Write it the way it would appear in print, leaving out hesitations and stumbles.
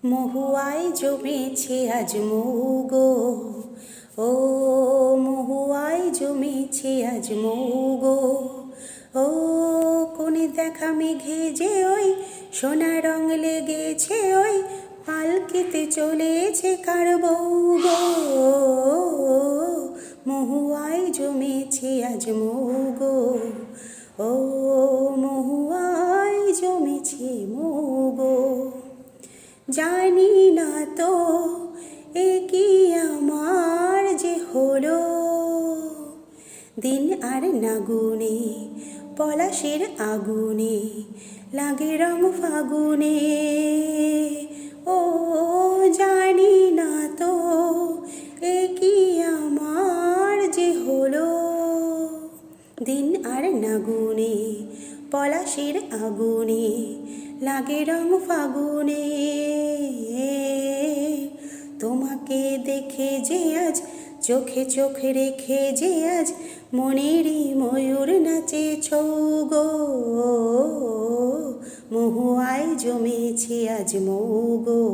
মহুয়ায় জমেছে আজ মৌ গো, ও মহুয়ায় জমেছে আজ মৌ গো। ও কোণে দেখা মেঘে যে ওই সোনা রং লেগেছে ওই পালকিতে চলেছে কার বউ গো। মহুয়ায় জমেছে আজ মৌ গো, ও মহুয়ায় জমেছে মৌ গো। জানি না তো এ কি আমার যে হলো, দিন আর না গুনে পলাশের আগুনে লাগে রং ফাগুনে। ও জানি না তো এ কি আমার যে হলো, দিন আর না গুনে পলাশের আগুনে লাগে রং ফাগুনে। তোমাকে দেখে যে আজ চোখে চোখ রেখে যে আজ মনেরই ময়ূর নাচে ছৌ গো। মহুয়ায় জমেছে আজ মৌ গো।